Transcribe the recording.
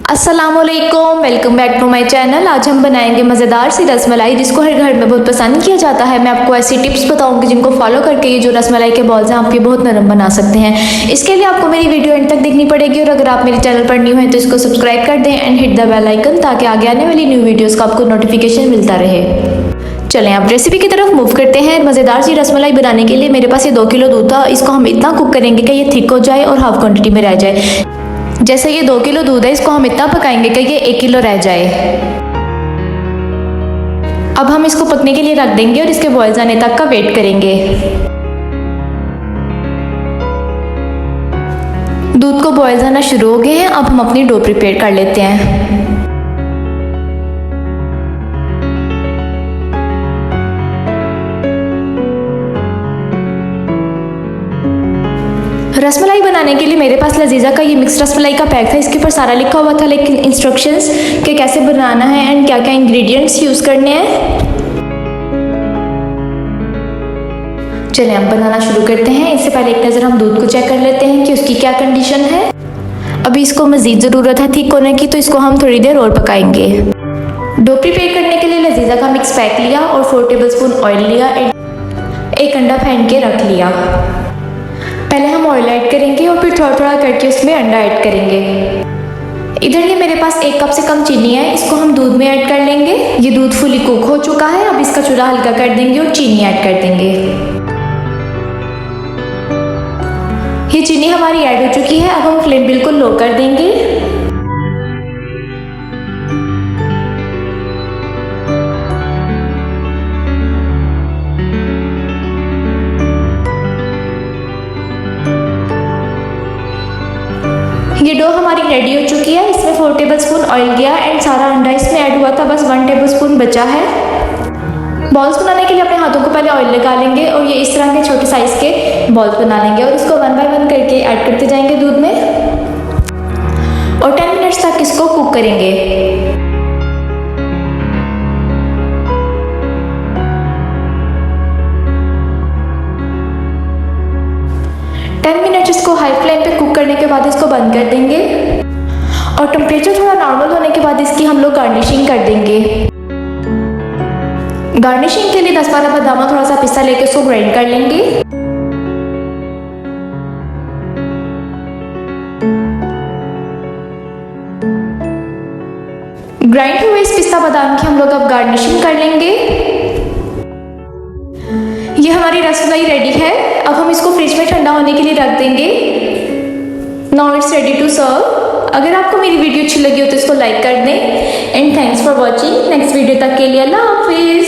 अस्सलाम वालेकुम, welcome back to my channel. आज हम बनाएंगे मज़ेदार सी रसमलाई जिसको हर घर में बहुत पसंद किया जाता है। मैं आपको ऐसी टिप्स बताऊंगी जिनको फॉलो करके ये जो रसमलाई के बॉल्स हैं आप ये बहुत नरम बना सकते हैं। इसके लिए आपको मेरी वीडियो एंड तक देखनी पड़ेगी और अगर आप मेरे चैनल पर न्यू हैं तो इसको सब्सक्राइब कर दें and hit the bell icon ताकि आगे आने वाली न्यू वीडियोज़ का आपको नोटिफिकेशन मिलता रहे। चलें अब रेसिपी की तरफ मूव करते हैं। मज़ेदार सी रसमलाई बनाने के लिए मेरे पास ये 2 किलो दूध था। इसको हम इतना कुक करेंगे कि ये थिक हो जाए और हाफ क्वांटिटी में रह जाए। जैसे ये 2 किलो दूध है, इसको हम इतना पकाएंगे कि ये 1 किलो रह जाए। अब हम इसको पकने के लिए रख देंगे और इसके बॉयल्स आने तक का वेट करेंगे। दूध को बॉयल्स आना शुरू हो गए हैं। अब हम अपनी डो प्रिपेयर कर लेते हैं। रसमलाई बनाने के लिए मेरे पास लजीजा का ये मिक्स रसमलाई का पैक था। इसके ऊपर सारा लिखा हुआ था लेकिन इंस्ट्रक्शंस कि कैसे बनाना है एंड क्या क्या इंग्रेडिएंट्स यूज़ करने हैं। चलिए हम बनाना शुरू करते हैं। इससे पहले एक नज़र हम दूध को चेक कर लेते हैं कि उसकी क्या कंडीशन है। अभी इसको मज़ीद ज़रूरत है थिक होने की, तो इसको हम थोड़ी देर और पकाएंगे। डो प्रिपेयर करने के लिए लजीजा का मिक्स पैक लिया और 4 टेबलस्पून ऑयल लिया, एक अंडा फेंट के रख लिया। पहले हम ऑयल ऐड करेंगे और फिर थोड़ा थोड़ा करके उसमें अंडा ऐड करेंगे। इधर ये मेरे पास 1 कप से कम चीनी है, इसको हम दूध में ऐड कर लेंगे। ये दूध फुली कुक हो चुका है। अब इसका चूल्हा हल्का कर देंगे और चीनी ऐड कर देंगे। ये चीनी हमारी ऐड हो चुकी है। अब हम फ्लेम बिल्कुल लो कर देंगे। ये डो हमारी रेडी हो चुकी है। इसमें 4 टेबलस्पून ऑयल गया एंड सारा अंडा इसमें ऐड हुआ था, बस 1 टेबलस्पून बचा है। बॉल्स बनाने के लिए अपने हाथों को पहले ऑयल लगा लेंगे और ये इस तरह के छोटे साइज़ के बॉल्स बना लेंगे और इसको 1 बाय 1 करके ऐड करते जाएंगे दूध में और 10 मिनट्स तक इसको कुक करेंगे। इसको हाई फ्लेम पे कुक करने के बाद इसको बंद कर देंगे और टेम्परेचर थोड़ा नॉर्मल होने के बाद इसकी हम लोग गार्निशिंग कर देंगे। गार्निशिंग के लिए 10-12 बादाम थोड़ा सा पिस्ता लेके उसको ग्राइंड कर लेंगे। ग्राइंड हुए इस पिस्ता बादाम की हम लोग अब गार्निशिंग कर लेंगे। ये हमारी रसमलाई रेडी है। अब हम इसको फ्रिज में ठंडा होने के लिए रख देंगे। Now it's ready to serve. अगर आपको मेरी वीडियो अच्छी लगी हो तो इसको लाइक कर दें and thanks for watching. Next video तक के लिए अल्लाह हाफिज़।